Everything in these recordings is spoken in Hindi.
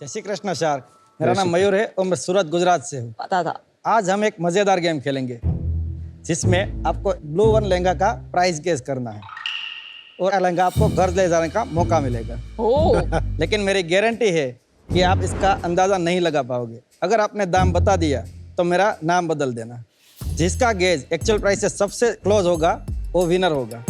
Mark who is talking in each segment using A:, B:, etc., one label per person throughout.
A: जय श्री कृष्ण सर, मेरा नाम मयूर है और मैं सूरत गुजरात से हूँ।
B: पता था।
A: आज हम एक मजेदार गेम खेलेंगे जिसमें आपको ब्लू वन लहंगा का प्राइस गेस करना है और लहंगा आपको घर ले जाने का मौका मिलेगा। लेकिन मेरी गारंटी है कि आप इसका अंदाजा नहीं लगा पाओगे। अगर आपने दाम बता दिया तो मेरा नाम बदल देना। जिसका गेज एक्चुअल प्राइस से सबसे क्लोज होगा वो विनर होगा।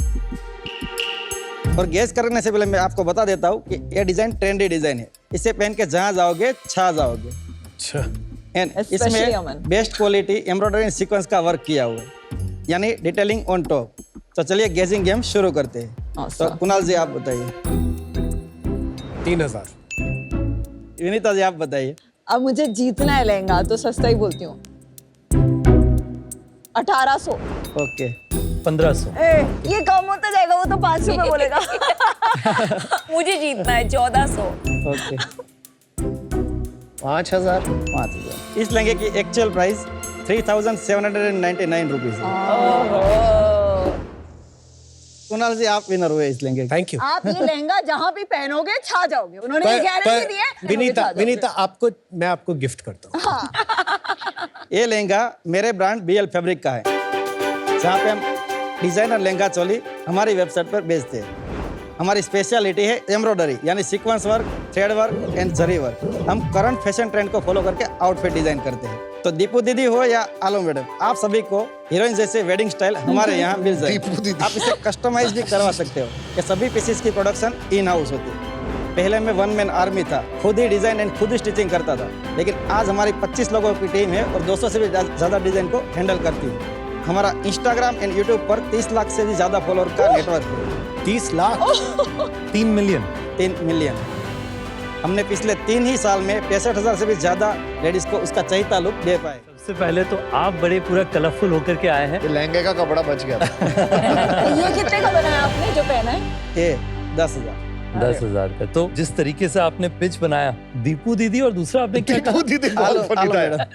A: और गेस करने से पहले मैं आपको बता देता हूँ कि ये डिजाइन ट्रेंडी डिजाइन है। इसे पहन के जहाँ जाओगे छा जाओगे।
C: अच्छा।
A: इसमें बेस्ट क्वालिटी एम्ब्रॉयडरी सीक्वेंस का वर्क किया हुआ है, यानी डिटेलिंग ऑन टॉप। तो चलिए गेजिंग गेम शुरू करते हैं। तो कुणाल जी आप बताइए।
C: 3000।
A: विनीता जी आप बताइए।
B: अब मुझे जीतना है लहंगा तो सस्ता ही बोलती हूँ। 1800।
A: ओके
D: 1500।
B: ये कम होता जाएगा, वो तो 500 में बोलेगा।
E: मुझे जीतना है 1400।
A: ओके
C: 5000।
A: 5000। इस लहंगे की एक्चुअल प्राइस 3799 रुपीज है। कुणाल जी आप विनर हुए इस लहंगे।
C: Thank you.
B: आप ये लहंगा जहाँ भी पहनोगे छा जाओगे। उन्होंने गारंटी दी है।
C: विनीता मैं आपको गिफ्ट करता हूँ।
A: ये लहंगा मेरे ब्रांड BL फैब्रिक का है, जहाँ पे हम डिजाइनर लहंगा चोली हमारी वेबसाइट पर बेचते हैं। हमारी स्पेशलिटी है एम्ब्रॉयडरी, यानी sequence work, thread work and zari work. हम करंट फैशन ट्रेंड को फॉलो करके आउटफिट डिजाइन करते हैं। तो दीपू दीदी हो या आलो मैडम, आप सभी को हीरोइन जैसे वेडिंग स्टाइल हमारे यहाँ मिल जाएगी। आप इसे कस्टमाइज भी करवा सकते हो। ये सभी पीसेस की प्रोडक्शन इन हाउस होती है। पहले मैं वन मैन आर्मी था, खुद ही डिजाइन एंड खुद ही स्टिचिंग करता था, लेकिन आज हमारी 25 लोगों की टीम है और 200 से भी ज़्यादा डिजाइन को हैंडल करती है। हमारा इंस्टाग्राम एंड यूट्यूब पर 30 लाख से भी ज़्यादा फॉलोअर का नेटवर्क है।
C: 30 लाख।
D: 3 मिलियन।
A: 3 मिलियन। हमने पिछले 3 ही साल में 65,000 से भी ज़्यादा लेडीज को उसका चहिता लुक दे पाए।
D: सबसे पहले तो आप बड़े पूरा कलरफुल होकर के आए हैं।
F: ये लहंगे का कपड़ा बच गया।
B: ये कितने का बनाया आपने जो पहना है?
A: ये 10,000।
D: 10,000 का। तो जिस तरीके से आपने पिच बनाया, दीपू दीदी, और दूसरा आपने क्या कहा?
F: दीदी बहुत funny था यार।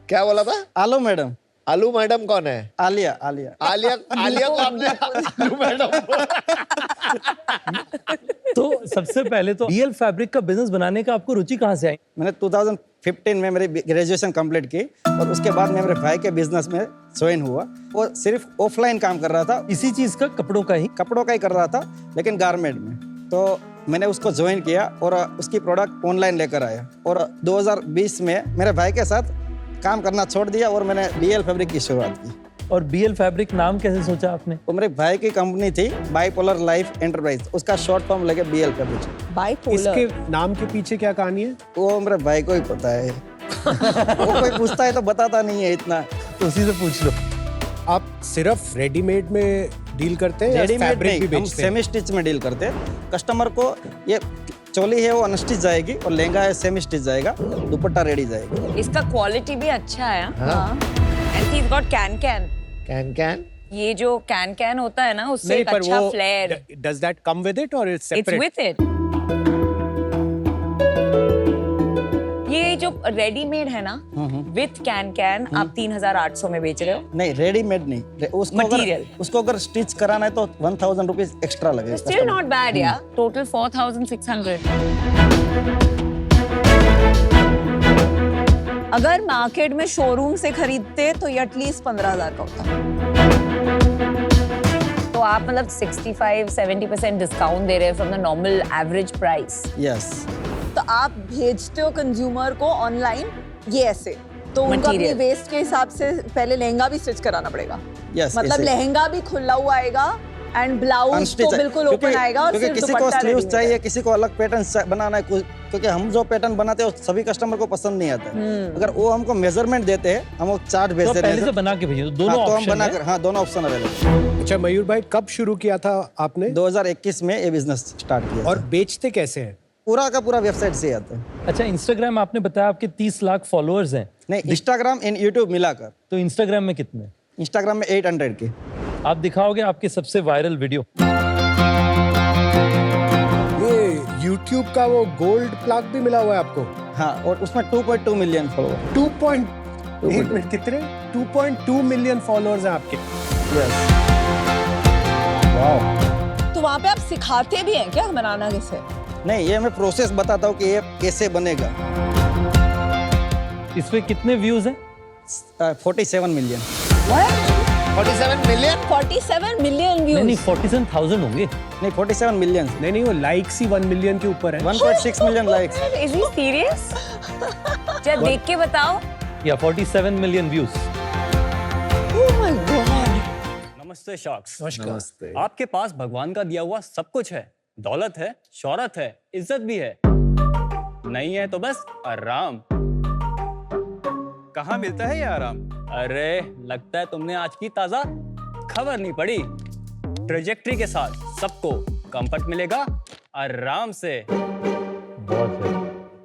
F: क्या बोला था?
A: आलो मैडम।
F: आलू मैडम कौन है?
A: आलिया
F: आलिया कौन है? आलू मैडम।
D: तो सबसे पहले तो BL फैब्रिक का बिजनेस बनाने का आपको रुचि कहाँ से आई?
A: मैंने 2015 में मेरी ग्रेजुएशन कंप्लीट की और उसके बाद मैं मेरे भाई के बिजनेस में ज्वाइन हुआ। वो सिर्फ ऑफलाइन काम कर रहा था,
D: इसी चीज का, कपड़ों का ही
A: कर रहा था, लेकिन गारमेंट में। तो मैंने उसको ज्वाइन किया और उसकी प्रोडक्ट ऑनलाइन लेकर आया। और 2020 में मेरे भाई के साथ काम करना छोड़ दिया और मैंने BL फैब्रिक की शुरुआत की।
D: और BL फैब्रिक नाम कैसे सोचा आपने?
A: वो मेरे भाई की कंपनी थी बाइपोलर लाइफ एंटरप्राइज, उसका शॉर्ट फॉर्म लेके BL फैब्रिक।
B: बाइपोलर।
C: इसके नाम के पीछे क्या कहानी है?
A: वो मेरे भाई को ही पता है। वो कोई पूछता है तो बताता नहीं है इतना।
D: तो उसी से पूछ लो।
C: आप सिर्फ रेडीमेड में डील करते हैं या
A: रेडीमेड
C: फैब्रिक भी
A: नहीं, हम
C: बेचते हैं?
A: सेमी स्टिच में डील करते हैं। कस्टमर को ये चोली है वो अनस्टिच जाएगी और लहंगा है सेमी स्टिच जाएगा, दुपट्टा रेडी जाएगा।
E: इसका क्वालिटी भी अच्छा है। And he got can
F: can
E: ये जो कैन होता है ना, उससे एक अच्छा flair.
C: Does that come with it और it's
E: it's
C: separate?
E: With it. ये जो रेडीमेड है ना विथ कैन आप 3800 में बेच रहे हो।
A: नहीं, रेडीमेड नहीं, उसको अगर स्टिच कराना है तो 1000 रुपीज एक्स्ट्रा लगेगा।
E: स्टिल नॉट बैड यार। टोटल 4600।
B: अगर मार्केट में शोरूम से खरीदते तो ये एटलीस्ट 15,000 का होता।
E: तो आप मतलब 65-70% डिस्काउंट दे रहे हैं from the normal average price.
A: Yes.
B: तो आप भेजते हो कंज्यूमर को ऑनलाइन ये ऐसे, तो उनको अपनी
E: Material.
B: वेस्ट के हिसाब से पहले लहंगा भी स्टिच कराना पड़ेगा।
A: यस,
B: मतलब लहंगा भी खुला हुआ आएगा एंड ब्लाउज तो बिल्कुल ओपन आएगा और
A: क्योंकि
B: सिर्फ
A: किसी को
B: दुपट्टा
A: स्लीव्स
B: ready
A: चाहिए, किसी को अलग पैटर्न बनाना है, क्योंकि हम जो पैटर्न बनाते हैं वो सभी कस्टमर को पसंद नहीं आता है। अगर वो हमको मेजरमेंट देते हैं, हम वो चार्ट भेज
D: तो
A: देते
D: पहले
A: हैं
D: से बना के भेजिए। तो दोनों
A: तो हम
D: ऑप्शन
A: बनाकर, हाँ दोनों ऑप्शन अवेलेबल।
C: अच्छा मयूर भाई, कब शुरू किया था आपने?
A: 2021 में ये बिजनेस स्टार्ट किया
C: और बेचते कैसे हैं?
A: पूरा का पूरा वेबसाइट से आता है।
D: अच्छा, इंस्टाग्राम आपने बताया आपके 30 लाख फॉलोअर्स हैं।
A: नहीं, इंस्टाग्राम एंड यूट्यूब मिलाकर।
D: तो इंस्टाग्राम में कितने?
A: इंस्टाग्राम में 800 के।
D: आप दिखाओगे आपके सबसे वायरल वीडियो?
C: ये YouTube का वो गोल्ड प्लग भी मिला हुआ है आपको?
A: हाँ, और उसमें 2.2 मिलियन फॉलोअर।
C: 2.2 मिलियन फॉलोअर्स हैं आपके।
A: यस। वाओ।
B: तो वहाँ पे आप सिखाते भी हैं क्या बनाना कैसे?
A: नहीं, ये मैं प्रोसेस बताता हूँ कि ये कैसे बनेगा।
D: इस पे कितने व्यूज हैं?
A: 47 मिलियन।
F: 47 million?
B: 47 मिलियन
D: नहीं
B: व्यूज।
D: 47,000 होंगे।
A: नहीं, 47 मिलियन।
C: नहीं वो लाइक्स ही 1 मिलियन के ऊपर है।
A: 1.6 million likes.
E: Is he serious? चल देख के बताओ।
D: या 47 million views.
B: Oh my God.
G: नमस्ते शार्क्स।
C: नमस्कार।
G: आपके पास भगवान का दिया हुआ सब कुछ है, दौलत है, शोहरत है, इज्जत भी है, नहीं है तो बस आराम।
H: कहाँ मिलता है ये आराम?
G: अरे लगता है तुमने आज की ताजा खबर नहीं पढ़ी। ट्रेजेक्ट्री के साथ सबको कंफर्ट मिलेगा आराम से।
D: बहुत सही।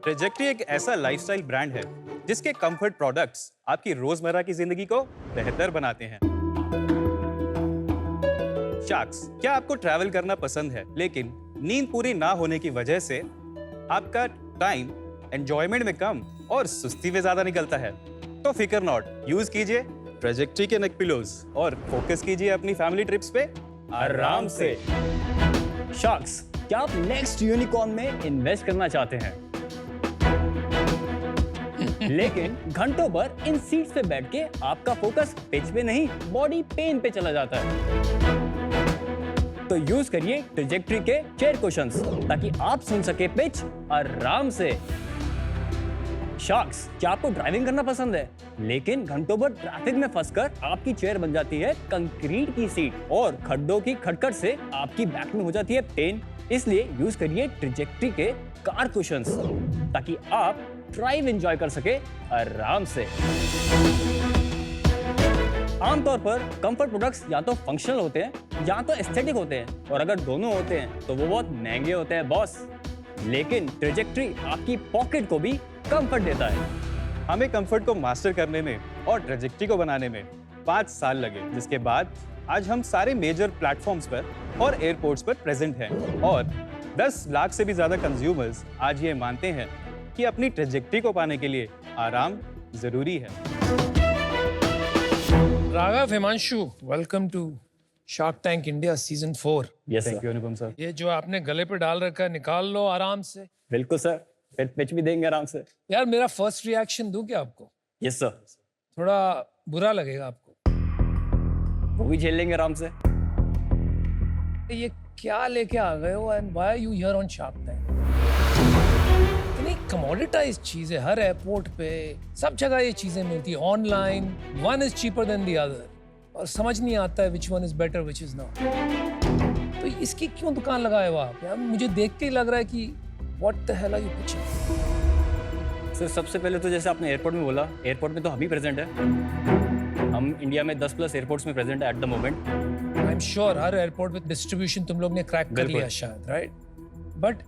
H: ट्रेजेक्ट्री एक ऐसा लाइफस्टाइल ब्रांड है जिसके कंफर्ट प्रोडक्ट्स आपकी रोजमर्रा की जिंदगी को बेहतर बनाते हैं। शार्क्स, क्या आपको ट्रैवल करना पसंद है लेकिन नींद पूरी ना होने की वजह से आपका टाइम एंजॉयमेंट में कम और सुस्ती में ज्यादा निकलता है? तो फिकर नॉट, यूज कीजिए ट्रेजेक्ट्री के नेक पिलोज और फोकस कीजिए अपनी फैमिली ट्रिप्स पे आराम से।
G: शार्क्स, क्या आप नेक्स्ट यूनिकॉर्न में इन्वेस्ट करना चाहते हैं लेकिन घंटों भर इन सीट्स पे बैठ के आपका फोकस पिच पे नहीं बॉडी पेन पे चला जाता है? तो यूज करिए ट्रेजेक्ट्री के चेयर कुशंस ताकि आप सुन सके पिच आराम से। शार्क्स, क्या आपको ड्राइविंग करना पसंद है लेकिन घंटों भर ट्रैफिक में फंसकर आपकी चेयर बन जाती है कंक्रीट की सीट और खड्डों की खटखट से आपकी बैक में हो जाती है पेन? इसलिए यूज करिए ट्रेजेक्ट्री के कार कुशंस ताकि आप ड्राइव एंजॉय कर सके आराम से। आमतौर पर कंफर्ट प्रोडक्ट्स या तो फंक्शनल होते हैं या तो एस्थेटिक होते हैं और अगर दोनों होते हैं तो वो बहुत महंगे होते हैं बॉस। लेकिन ट्रेजेक्ट्री आपकी पॉकेट को भी कंफर्ट देता है।
H: हमें कंफर्ट को मास्टर करने में और ट्रेजेक्ट्री को बनाने में 5 साल लगे, जिसके बाद आज हम सारे मेजर प्लेटफॉर्म्स पर और एयरपोर्ट्स पर प्रेजेंट हैं और 10 लाख से भी ज्यादा कंज्यूमर्स आज ये मानते हैं कि अपनी ट्रेजेक्ट्री को पाने के लिए आराम जरूरी है।
C: Raghav, Himanshu, welcome to Shark Tank India season 4।
G: Yes
H: thank you Anupam sir.
C: ये जो आपने गले पे डाल रखा है निकाल लो आराम से।
G: बिल्कुल सर, फिर पिच भी देंगे आराम से।
C: यार मेरा फर्स्ट रिएक्शन दूं क्या आपको?
G: यस सर,
C: थोड़ा बुरा लगेगा आपको।
G: वो भी झेल लेंगे आराम से।
C: ये क्या लेके आ गए हो and why are you here on Shark Tank? इतनी कमोडिटाइज चीजें हर एयरपोर्ट पे सब जगह ये चीजें मिलती है online. One is cheaper than the other और समझ नहीं आता है which one is better which is not. तो इसकी क्यों दुकान लगाए हो आप यार? मुझे देख के ही लग रहा है कि what the hell are you pitching?
G: Sir सबसे पहले तो जैसे आपने एयरपोर्ट में बोला, एयरपोर्ट में तो हम ही प्रेजेंट है। हम इंडिया में 10+ एयरपोर्ट्स में प्रेजेंट है at the moment.
C: I am sure हर एयरपोर्ट में डिस्ट्रीब्यूशन तुम लोग ने क्रैक कर
G: बिल्कुल।
C: लिया शायद, right? But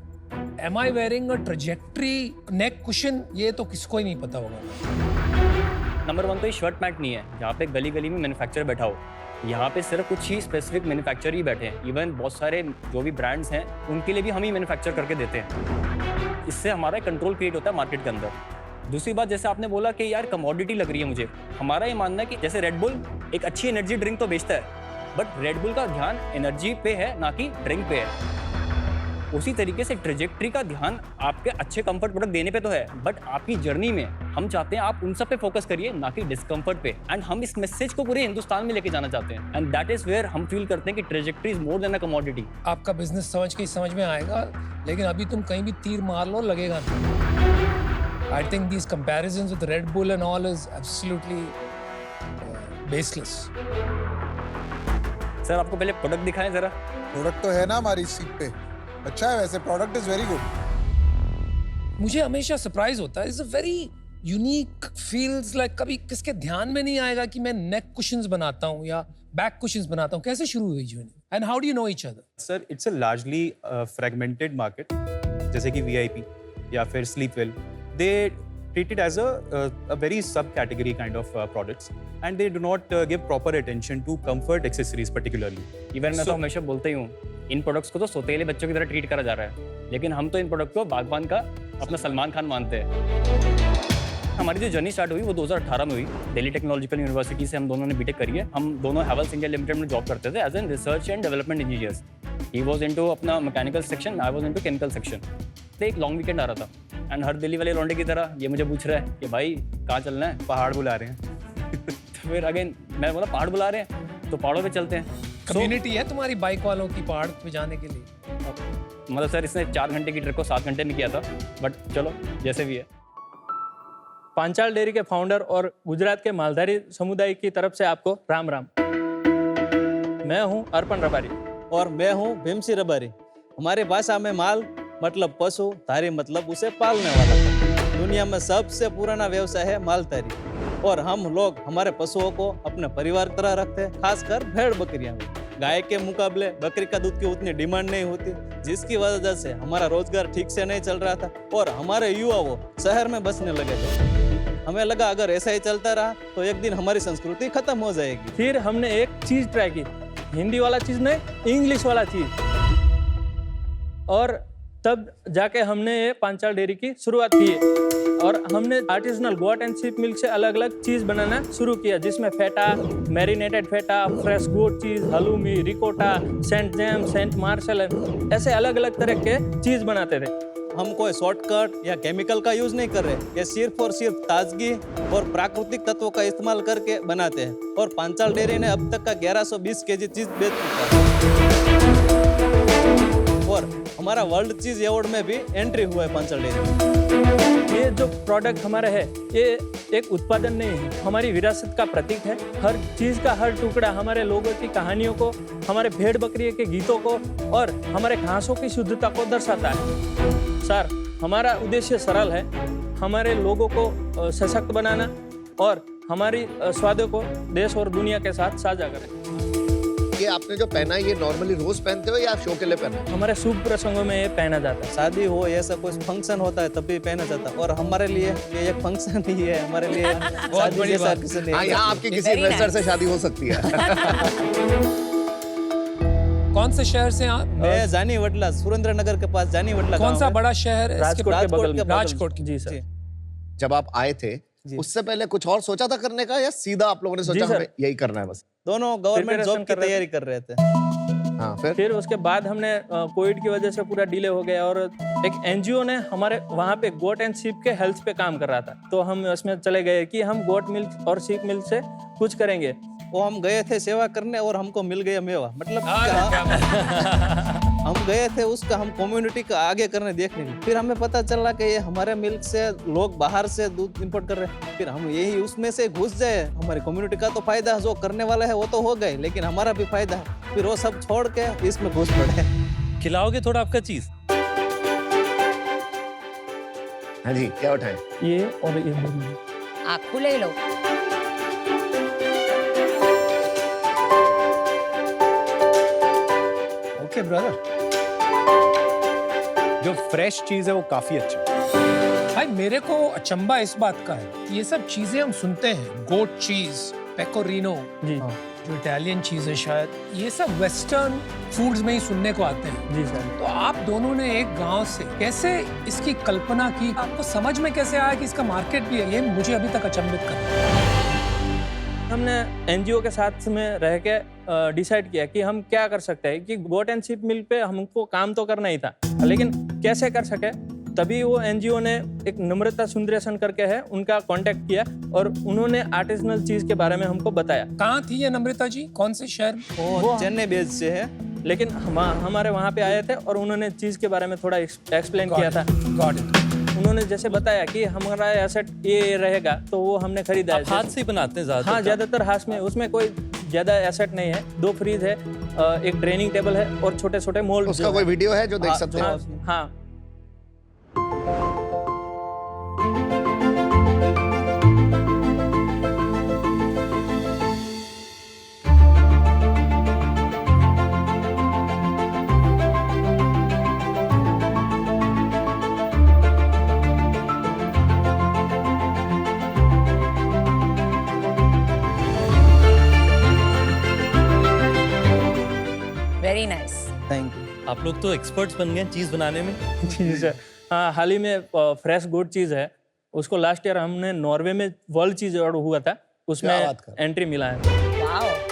C: am I wearing a trajectory neck cushion? ये तो किसको ही नहीं पता होगा।
G: नंबर 1 तो ये शर्ट पैंट नहीं है जहाँ पे गली गली में मैन्युफैक्चरर बैठा हो। यहाँ पे सिर्फ कुछ ही स्पेसिफिक मैन्युफैक्चरर ही बैठे हैं। इवन बहुत सारे जो भी ब्रांड्स हैं उनके लिए भी हम ही मैन्युफैक्चर करके देते हैं। इससे हमारा कंट्रोल क्रिएट होता है मार्केट के अंदर। दूसरी बात, जैसे आपने बोला कि यार कमोडिटी लग रही है मुझे, हमारा ये मानना है कि जैसे रेड बुल एक अच्छी एनर्जी ड्रिंक तो बेचता है बट रेड बुल का ध्यान एनर्जी पे है ना कि ड्रिंक पे है। उसी तरीके से ट्रेजेक्ट्री का ध्यान आपके अच्छे कंफर्ट प्रोडक्ट देने पे तो है बट आपकी जर्नी में हम चाहते हैं आप उन सब पे फोकस करिए ना कि डिस्कम्फर्ट पे। एंड हम इस मैसेज को पूरे हिंदुस्तान में लेके जाना चाहते हैं एंड दैट इज वेयर हम फील करते हैं कि trajectory is more than a commodity.
C: आपका बिजनेस समझ के ही समझ में आएगा, लेकिन अभी तुम कहीं भी तीर मार लो लगेगा नहीं। I think these comparisons with red bull and all is absolutely baseless.
G: Sir आपको पहले प्रोडक्ट दिखाएं जरा।
I: प्रोडक्ट तो है ना हमारी सीट पे, अच्छा है वैसे, प्रोडक्ट इज वेरी गुड।
C: मुझे हमेशा सरप्राइज होता है, it's a very unique, feels like कभी किसके ध्यान में नहीं आएगा कि मैं नेक कुशंस बनाता हूँ या बैक कुशंस बनाता हूँ। कैसे शुरू हुई journey and how do you know each other?
H: Sir it's a largely fragmented market, जैसे कि VIP या फिर स्लीपवेल, दे treat it as a very subcategory kind of products and they do not give proper attention to comfort accessories particularly.
G: Even मैं तो हमेशा बोलता ही हूँ इन प्रोडक्ट्स को तो सोतेले बच्चों की तरह ट्रीट करा जा रहा है, लेकिन हम तो इन प्रोडक्ट को बागबान का अपना सलमान खान मानते हैं। हमारी जो जर्नी स्टार्ट हुई वो 2018 में हुई। दिल्ली टेक्नोलॉजिकल यूनिवर्सिटी से हम दोनों ने बीटेक करी है। हम दोनों हैवेल्स इंडिया लिमिटेड में जॉब करते थे as an research and development engineers. He was into अपना mechanical section, I was into chemical section. तो एक लॉन्ग वीकेंड आ रहा था एंड हर दिल्ली वाले लौंडे की तरह ये मुझे पूछ रहा है कि भाई कहाँ चलना है।
H: पहाड़ बुला रहे हैं।
G: तो फिर अगेन मैं बोला पहाड़ बुला रहे हैं तो पहाड़ों पे चलते हैं।
C: कम्युनिटी है तुम्हारी बाइक वालों की पहाड़ पे जाने के लिए?
G: मतलब सर इसने 4 घंटे की ट्रिप को 7 घंटे में किया था, बट चलो जैसे भी है।
D: पांचाल डेयरी के फाउंडर और गुजरात के मालधारी समुदाय की तरफ से आपको राम राम। मैं हूं अर्पण रबारी।
A: और मैं हूँ भीमसी रबारी। हमारी भाषा में माल मतलब पशु, धारी मतलब उसे पालने वाला। दुनिया में सबसे पुराना व्यवसाय है मालधारी और हम लोग हमारे पशुओं को अपने परिवार की तरह रखते हैं, खासकर भेड़ बकरियां। गाय के मुकाबले बकरी का दूध की उतनी डिमांड नहीं होती, जिसकी वजह से हमारा रोजगार ठीक से नहीं चल रहा था और हमारे युवाओं शहर में बसने लगे थे। हमें लगा अगर ऐसा ही चलता रहा तो एक दिन हमारी संस्कृति खत्म हो जाएगी।
D: फिर हमने एक चीज ट्राई की, हिंदी वाला चीज नहीं, इंग्लिश वाला चीज। और तब जाके हमने ये पांचाल डेयरी की शुरुआत की है और हमने artisanal goat and sheep milk से अलग अलग चीज बनाना शुरू किया, जिसमें फेटा, मैरिनेटेड फेटा, fresh goat cheese, halloumi, ricotta, Saint James, Saint Marshal, ऐसे अलग अलग तरह के चीज बनाते थे।
A: हम कोई शॉर्टकट या केमिकल का यूज नहीं कर रहे, ये सिर्फ और सिर्फ ताजगी और प्राकृतिक तत्वों का इस्तेमाल करके बनाते हैं। और पांचाल डेयरी ने अब तक का 1120 केजी चीज बेच चुका है और हमारा वर्ल्ड चीज अवार्ड में भी एंट्री हुआ है पांचाल डेयरी।
D: ये जो प्रोडक्ट हमारा है ये एक उत्पादन नहीं है, हमारी विरासत का प्रतीक है। हर चीज का हर टुकड़ा हमारे लोगों की कहानियों को, हमारे भेड़ बकरी के गीतों को और हमारे घासों की शुद्धता को दर्शाता है। सर, हमारा उद्देश्य सरल है, हमारे लोगों को सशक्त बनाना और हमारी स्वादों को देश और दुनिया के साथ साझा करें।
F: ये आपने जो पहना है ये नॉर्मली रोज पहनते हो या आप शो के लिए पहनते हो?
D: हमारे शुभ प्रसंगों में ये पहना जाता है।
A: शादी हो, ऐसा कोई फंक्शन होता है तब भी पहना जाता है और हमारे लिए ये एक फंक्शन ही है, हमारे लिए शादी
C: बड़ी
A: जैसा
C: बात।
A: कुछ नहीं
F: हाँ,
A: है।
F: यहाँ आपकी किसी
E: Very
F: इन्वेस्टर
E: nice.
F: से शादी हो सकती है।
C: कौन से शहर से आप?
A: मैं जानी वडला, सुरेंद्रनगर के पास जानी वडला
C: कौन
A: गाँव
C: सा
A: है।
C: बड़ा शहर है? इसके
D: राजकोट के
A: राजकोट
D: बगल
A: के
D: में।
A: बगल में।
C: राजकोट की।
D: जी सर।
F: जब आप आए थे
A: जी।
F: उससे पहले कुछ और सोचा था करने का या सीधा आप लोगों ने सोचा
D: जी सर।
F: हमें यही करना है बस?
A: दोनों गवर्नमेंट
D: Preparation
A: जॉब की
D: कर रहे थे।
A: तैयारी कर रहे थे।
F: हाँ,
D: फिर उसके बाद हमने कोविड की वजह से पूरा डिले हो गया और एक एनजीओ ने हमारे वहाँ पे गोट एंड शीप के हेल्थ पे काम कर रहा था, तो हम उसमें चले गए कि हम गोट मिल्क और शीप मिल्क से कुछ करेंगे।
A: वो हम गए थे सेवा करने और हमको मिल गया मेवा, मतलब
C: अरे क्या बात।
A: हम गए थे उसका हम कम्युनिटी का आगे करने देखने के लिए। फिर हमें पता चला कि ये हमारे मिल्क से लोग बाहर से दूध इंपोर्ट कर रहे हैं, फिर हम यही उसमें से घुस जाए। हमारी कम्युनिटी का तो फायदा, जो करने वाला है वो तो हो गए, लेकिन हमारा भी फायदा है। फिर वो सब छोड़ के इसमें घुस पड़े।
D: खिलाओगे थोड़ा आपका चीज?
F: हाँ जी, क्या उठाएं?
D: ये और ये
E: आखू ले लो।
H: ओके ब्रदर, जो फ्रेश चीज है वो काफी अच्छा है।
C: भाई मेरे को अचंबा इस बात का है, ये सब चीजें हम सुनते हैं, गोट चीज, पेकोरिनो,
D: जी
C: जो इटालियन चीज है शायद, ये सब वेस्टर्न फूड्स में ही सुनने को आते हैं।
D: जी सर।
C: तो आप दोनों ने एक गांव से कैसे इसकी कल्पना की, आपको समझ में कैसे आया कि इसका मार्केट भी है? ये मुझे अभी तक अचंभित कर रहा है।
D: हमने एनजीओ के साथ में रह के डिसाइड किया कि हम क्या कर सकते हैं कि गोट एंड शीप मिल्क पे हमको काम तो करना ही था, लेकिन कैसे कर सके। तभी वो एनजीओ ने एक नम्रता सुंदरेशन करके है, उनका कांटेक्ट किया और उन्होंने आर्टिजनल चीज के बारे में हमको बताया।
C: कहाँ थी ये नम्रता जी, कौन से शहर में?
A: वो चेन्नई बेस से है,
D: लेकिन हमारे वहाँ पे आए थे और उन्होंने चीज के बारे में थोड़ा एक्सप्लेन किया था।
C: Got it.
D: उन्होंने जैसे बताया कि हमारा एसेट ये रहेगा, तो वो हमने खरीदा है।
J: हाथ से ही बनाते हैं
D: हाँ, ज्यादातर हाथ में, उसमें कोई ज्यादा एसेट नहीं है। 2 फ्रीज है, एक ट्रेनिंग टेबल है और छोटे छोटे मोल्ड।
F: उसका कोई वीडियो है जो देख सकते हैं?
D: हाँ।
E: Very nice.
A: Thank you.
J: आप लोग तो एक्सपर्ट्स बन गए चीज बनाने में।
D: जी सर। हाँ, हाल ही में फ्रेश गुड चीज है, उसको लास्ट ईयर हमने नॉर्वे में वर्ल्ड चीज अवार्ड हुआ था, उसमें
F: क्या बात कर रहे हैं?
D: एंट्री मिला है।
E: वाओ।